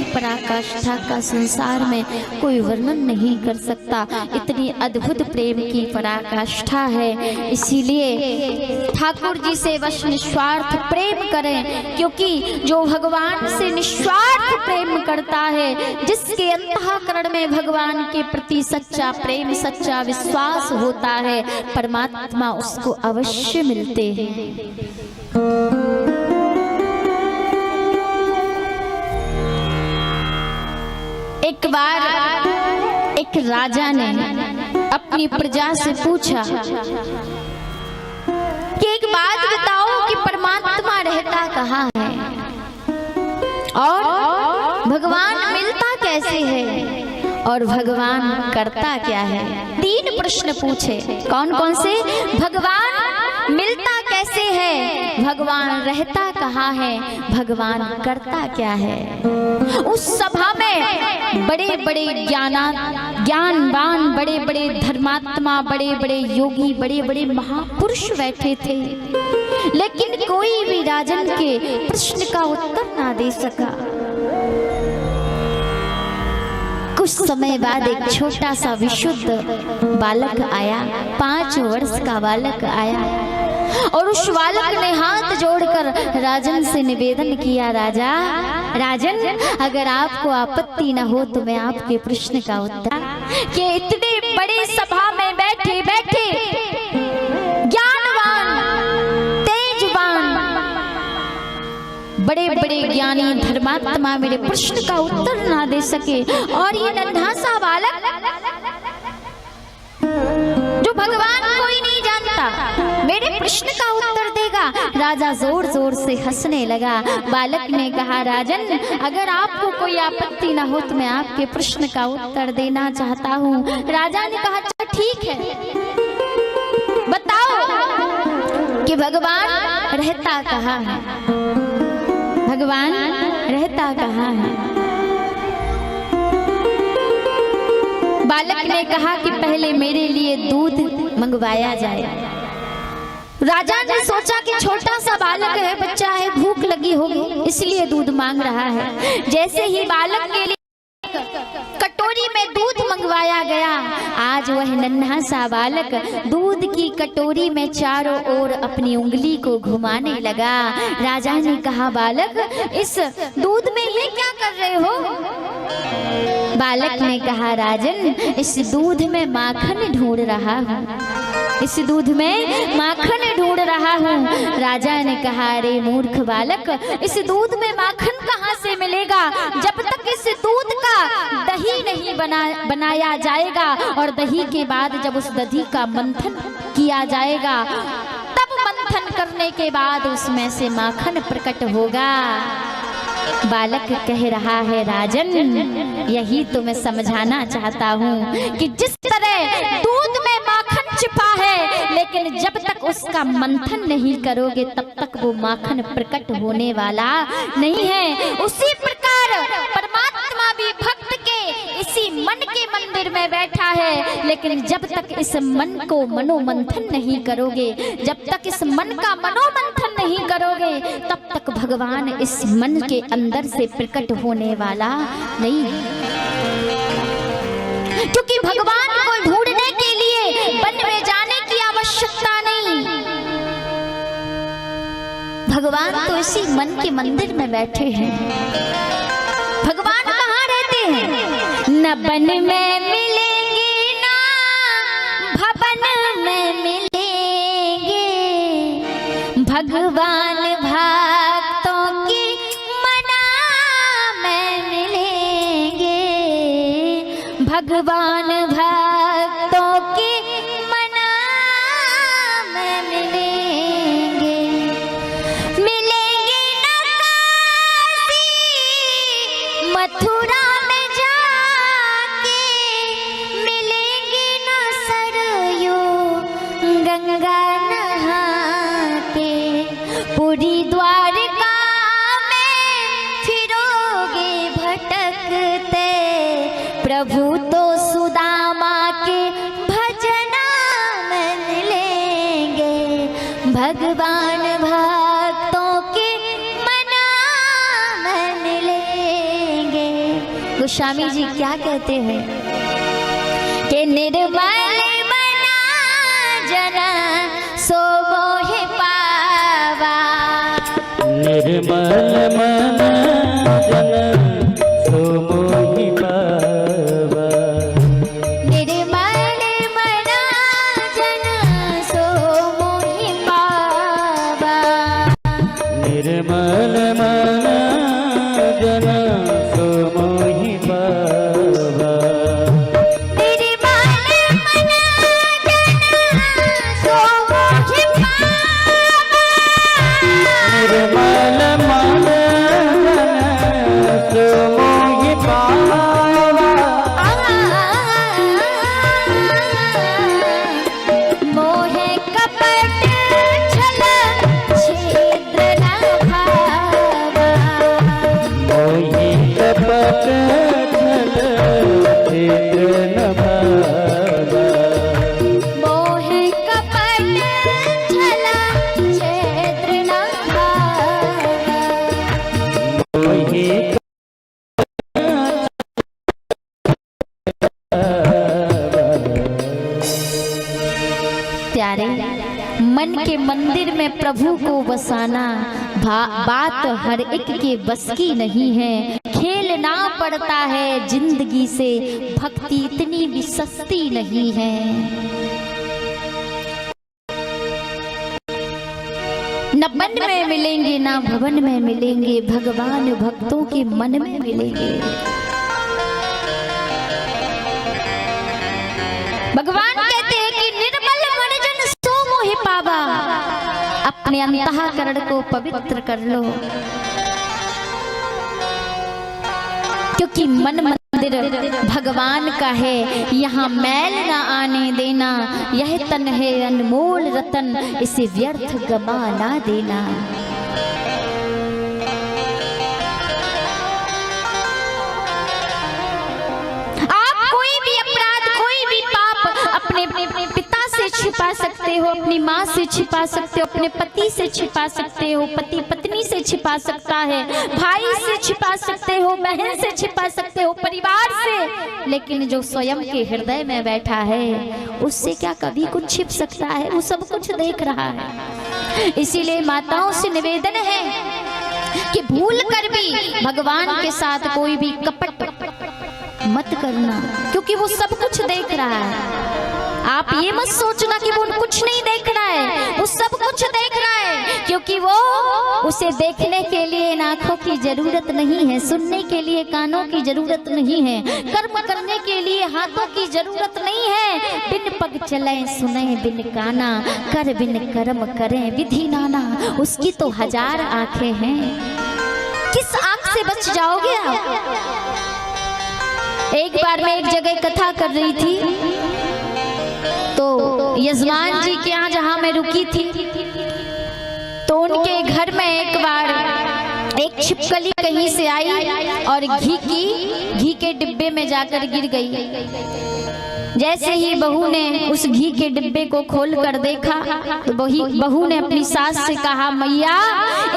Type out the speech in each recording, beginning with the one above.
पराकाष्ठा का संसार में कोई वर्णन नहीं कर सकता। इतनी अद्भुत प्रेम की पराकाष्ठा है। इसीलिए ठाकुर जी से बस निस्वार्थ प्रेम करें, क्योंकि जो भगवान से निस्वार्थ प्रेम करता है, जिसके अंतःकरण में भगवान के प्रति सच्चा प्रेम सच्चा विश्वास होता है, परमात्मा उसको अवश्य मिलते हैं। एक बार एक राजा ने अपनी प्रजा से पूछा कि एक बात बताओ कि परमात्मा रहता कहाँ है और भगवान मिलता कैसे है और भगवान करता क्या है। 3 प्रश्न पूछे। कौन कौन से? भगवान मिलता कैसे है, भगवान रहता कहाँ है, भगवान करता क्या है। उस सभा में बड़े बड़े ज्ञानवान, बड़े बड़े धर्मात्मा, बड़े बड़े योगी, बड़े बड़े महापुरुष बैठे थे, लेकिन कोई भी राजन के प्रश्न का उत्तर ना दे सका। कुछ समय बाद एक छोटा सा विशुद्ध बालक आया, 5 वर्ष का बालक आया, और उस बालक ने हाथ जोड़कर राजन से निवेदन किया, राजन अगर आपको आपत्ति न हो तो मैं आपके प्रश्न का उत्तर, कि इतने बड़े सभा में बैठे बैठे ज्ञानवान, तेजवान, बड़े बड़े ज्ञानी धर्मात्मा मेरे प्रश्न का उत्तर ना दे सके, और ये नन्हा सा बालक जो भगवान कोई नहीं जानता मेरे प्रश्न का उत्तर देगा। राजा जोर जोर से हंसने लगा। बालक ने कहा, राजन अगर आपको कोई आपत्ति ना हो तो मैं आपके प्रश्न का उत्तर देना चाहता हूँ। राजा ने कहा, अच्छा ठीक है, बताओ कि भगवान रहता कहाँ है, भगवान रहता कहाँ है। बालक ने कहा कि पहले मेरे लिए दूध मंगवाया जाए। राजा ने सोचा कि छोटा सा बालक है, बच्चा है, भूख लगी होगी इसलिए दूध मांग रहा है। जैसे ही बालक के लिए कटोरी में दूध मंगवाया गया, आज वह नन्हा सा बालक दूध की कटोरी में चारों ओर अपनी उंगली को घुमाने लगा। राजा ने कहा, बालक इस दूध में ये क्या कर रहे हो? बालक ने कहा, राजन इस दूध में माखन ढूंढ रहा हूँ, इस दूध में माखन ढूंढ रहा हूँ। राजा ने कहा, अरे मूर्ख बालक, इस दूध में माखन कहाँ से मिलेगा? जब तक इस दूध का दही नहीं बनाया जाएगा, और दही के बाद जब उस दही का मंथन किया जाएगा, तब मंथन करने के बाद उसमें से माखन प्रकट होगा। बालक कह रहा है, राजन यही तो मैं समझाना चाहता हूँ कि जिस तरह दूध में माखन छिपा है, लेकिन जब तक उसका मंथन नहीं करोगे तब तक वो माखन प्रकट होने वाला नहीं है। उसी प्रकार परमात्मा भी भक्त के इसी मन के मंदिर में बैठा है, लेकिन जब तक इस मन को मनोमंथन नहीं करोगे, जब तक इस मन का मनोमंथन नहीं करोगे, तब तक भगवान इस मन के अंदर से प्रकट होने वाला नहीं है। क्योंकि भगवान को ढूंढने के लिए वन में जाने की आवश्यकता नहीं, भगवान तो इसी मन के मंदिर में बैठे हैं। भगवान कहाँ रहते हैं? न वन में मिलेंगे ना भवन में मिलेंगे, भगवान भक्तों की मना में मिलेंगे, भगवान भक्तों की मना में मिलेंगे। मिलेंगे न काशी मथुरा में जाके, मिलेंगे न सरयू गंगा नहा के, पूरी द्वारका में फिरोगे भटकते, प्रभु तो सुदामा के भजना में मिलेंगे, भगवान भक्तों के मना में मिलेंगे। गोस्वामी जी क्या कहते हैं कि निर्मल मना जन सो मोहि पावा, निर्मल मना जन सो मोहि पावा, निर्मल मना जन सो मोहि पावा, निर्मल मना जन सो मोहि पावा, निर्मल मना जन सो मोहि पावा, निर्मल मना जन सो मोहि पावा, मोहे कपट छल छिद्र न भावा, मोहि कपट छल छिद्र न भावा, मोहे कपट छल छिद्र न भावा, मोहि प्यारे मन के मंदिर में प्रभु को बसाना बात हर एक के बस की नहीं है, खेलना पड़ता है जिंदगी से, भक्ति इतनी भी सस्ती नहीं है। न मन में मिलेंगे ना भवन में मिलेंगे, भगवान भक्तों के मन में मिलेंगे। भगवान कहते हैं कि निर्मल मन जन सो मोहि पावा, अपने अंतःकरण को पवित्र कर लो, क्योंकि मन मंदिर भगवान का है, यहाँ मैल ना आने देना, यह तन है अनमोल रतन, इसे व्यर्थ गवा ना देना। आप कोई भी अपराध, कोई भी पाप अपने पिता से छिपा सकते हो, अपनी माँ से छिपा सकते हो, अपने पति से छिपा सकते हो, पति पत्नी से छिपा सकता है, भाई से छिपा सकते हो, बहन से छिपा सकते हो, परिवार से, लेकिन जो स्वयं के हृदय में बैठा है उससे क्या कभी कुछ छिप सकता है? वो सब कुछ देख रहा है। इसीलिए माताओं से निवेदन है कि भूल कर भी भगवान के साथ कोई भी कपट मत करना, क्योंकि वो सब कुछ देख रहा है। आप ये मत सोचना कि वो कुछ नहीं देख रहा है, वो सब कुछ देख रहा है, क्योंकि वो उसे देखने के लिए आंखों की जरूरत नहीं है, सुनने के लिए कानों की जरूरत नहीं है, कर्म करने के लिए हाथों की जरूरत नहीं है। बिन पग चले सुने बिन काना, कर बिन कर्म करें विधि नाना, उसकी तो 1000 आंखें हैं, किस आंख से बच जाओगे आप? एक बार मैं एक जगह कथा कर रही थी, तो यजमान जी के यहाँ जहाँ मैं रुकी थी, तो उनके घर में एक बार एक छिपकली कहीं से आई और घी के डिब्बे में जाकर गिर गई। जैसे ही बहू ने उस घी के डिब्बे को खोल कर देखा, तो बहू ने अपनी सास से कहा, मैया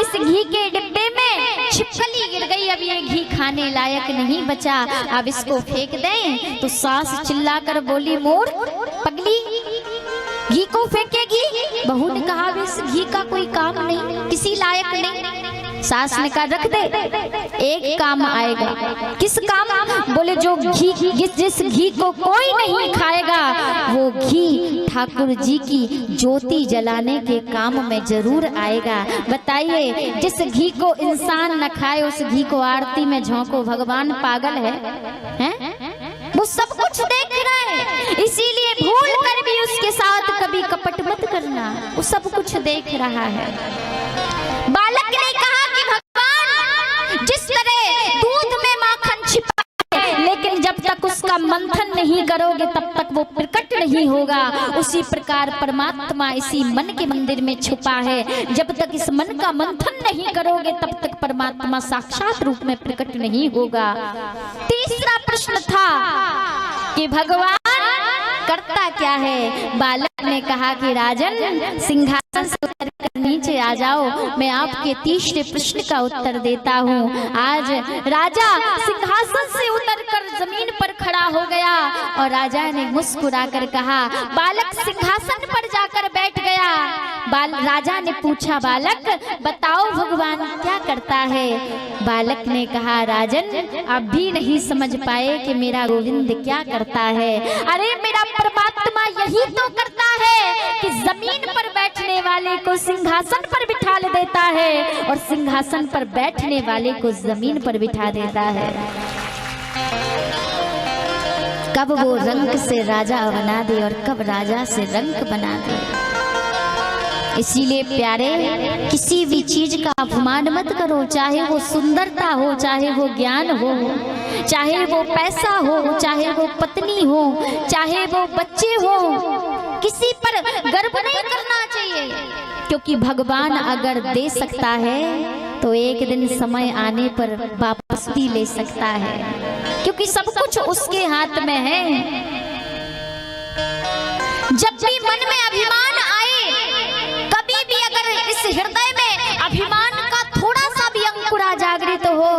इस घी के डिब्बे में छिपकली गिर गई, अब ये घी खाने लायक नहीं बचा, अब इसको फेंक दें। तो सास चिल्लाकर बोली, मूर्ख पगली, घी को फेंकेगी? बहू ने कहा, इस घी का कोई काम नहीं, किसी लायक नहीं। सास ने कहा, रख दे, एक काम आएगा। किस काम? बोले, जो जिस घी को कोई नहीं खाएगा वो घी ठाकुर जी की ज्योति जलाने के काम में जरूर आएगा। बताइए, जिस घी को इंसान न खाए उस घी को आरती में झोंको, भगवान पागल है? वो सब कुछ देख रहा है, इसीलिए भूल कर भी उसके साथ कभी कपट मत करना, वो सब कुछ देख रहा है। बालक ने कहा कि भगवान, जिस तरह दूध में माखन छिपा है, लेकिन जब तक उसका मंथन नहीं करोगे तब तक वो प्रकट नहीं होगा, उसी प्रकार परमात्मा इसी मन के मंदिर में छुपा है। जब तक इस मन का मंथन नहीं करोगे तब तक परमात्मा साक्षात रूप में प्रकट नहीं होगा। तीसरा प्रश्न था कि भगवान करता क्या है? बालक ने कहा कि राजन सिंहासन से उतर कर नीचे आ जाओ, मैं आपके तीसरे प्रश्न का उत्तर देता हूँ। आज राजा सिंहासन से उतरकर जमीन पर खड़ा हो गया और राजा ने मुस्कुराकर कहा, बालक सिंहासन पर जाकर बैठ गया। राजा ने पूछा, बालक बताओ भगवान क्या करता है? बालक ने कहा, राजन आप भी नहीं समझ पाए कि मेरा गोविंद क्या करता है। अरे मेरा परमात्मा यही तो करता है कि जमीन पर बैठने वाले को सिंहासन पर बिठा देता है और सिंहासन पर बैठने वाले को जमीन पर बिठा देता है। कब वो रंक से राजा बना दे और कब राजा से रंक बना दे। इसीलिए प्यारे, किसी भी चीज का अपमान मत करो, चाहे वो सुंदरता हो, चाहे वो ज्ञान हो, चाहे वो पैसा हो, चाहे वो पत्नी हो, चाहे वो बच्चे हो, किसी पर गर्व नहीं करना चाहिए, क्योंकि भगवान अगर दे सकता है तो एक दिन समय आने पर वापस भी ले सकता है, क्योंकि सब कुछ उसके हाथ में है। जब भी मन में अभिमान आए, कभी भी अगर इस हृदय में अभिमान का थोड़ा सा भी अंकुरा जागृत हो,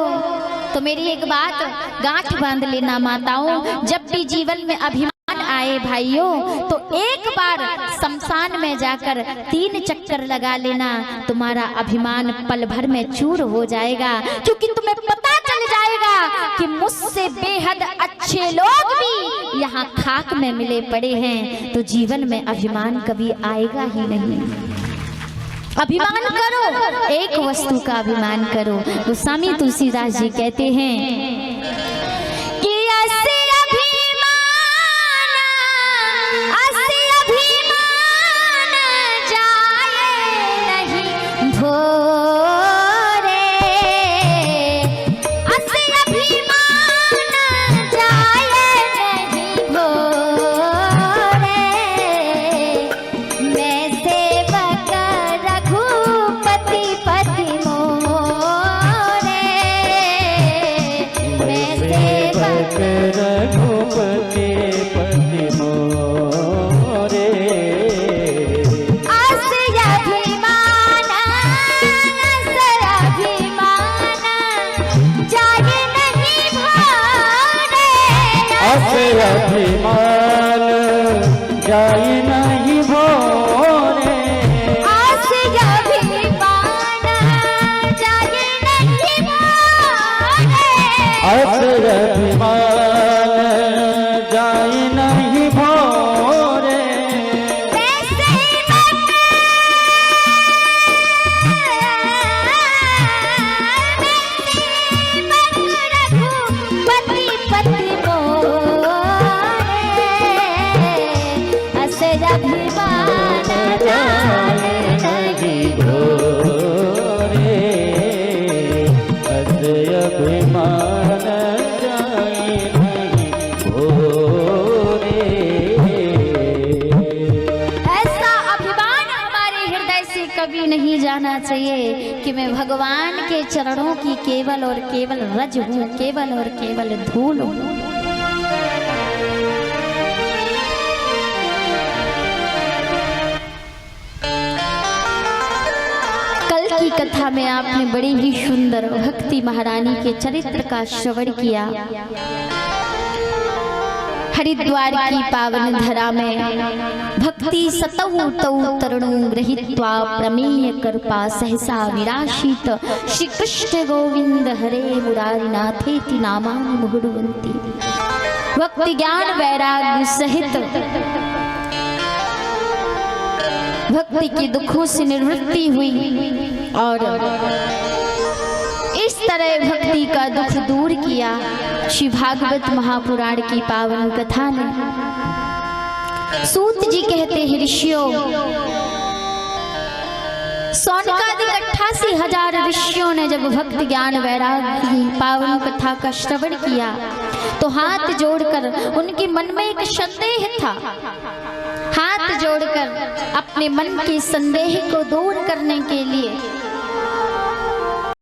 तो मेरी एक बात गांठ बांध लेना माताओं, जब भी जीवन में अभिमान आए भाइयों, तो एक बार शमशान में जाकर 3 चक्कर लगा लेना, तुम्हारा अभिमान पल भर में चूर हो जाएगा, क्योंकि तुम्हें पता चल जाएगा कि मुझसे बेहद अच्छे लोग भी यहाँ खाक में मिले पड़े हैं। तो जीवन में अभिमान कभी आएगा ही नहीं। अभिमान करो, एक वस्तु का अभिमान करो। गोस्वामी तुलसीदास जी कहते हैं कि ऐसे अभिमान जाए नहीं भोरे, ऐसे अभिमान जाए नहीं भोरे, मैं सेवक रघुपति पति मोरे, मैं सेवक रघुपति पति मोरे, आसे अभिमान जाए नहीं भोरे, आसे अभिमान जाए नहीं भोरे, आसे अभिमान जाए नहीं भोरे, आसे अभिमान जाए नहीं भोरे, मैं सेवक रघुपति पति मोरे, असे अभिमान जाए नहीं भोरे, आसे अभिमान जाए नहीं भोरे। ऐसा अभिमान हमारे हृदय से कभी नहीं जाना चाहिए कि मैं भगवान के चरणों की केवल और केवल रज हूँ, केवल और केवल धूल हूँ। कल की कथा में आपने बड़ी ही सुंदर भक्ति महारानी के चरित्र का श्रवण किया। हरिद्वार की पावन धरा में भक्ति सतहु तौ तरुणु गृहीत्वा प्रमेय कृपा सहसा विराशित, श्री कृष्ण गोविंद हरे मुरारिनाथेति नामानि मुहुर्वन्ति। भक्ति ज्ञान वैराग्य सहित भक्ति के दुखों से निवृत्ति हुई और इस तरह भक्ति का दुख दूर किया। श्री भागवत महापुराण की पावन कथा ने सूत जी कहते हैं, ऋषियों, सौनकादिक 88,000 ऋषियों ने जब भक्ति ज्ञान वैराग्य की पावन कथा का श्रवण किया तो हाथ जोड़कर उनके मन में एक संदेह था। हाथ जोड़कर अपने मन के संदेह को दूर करने के लिए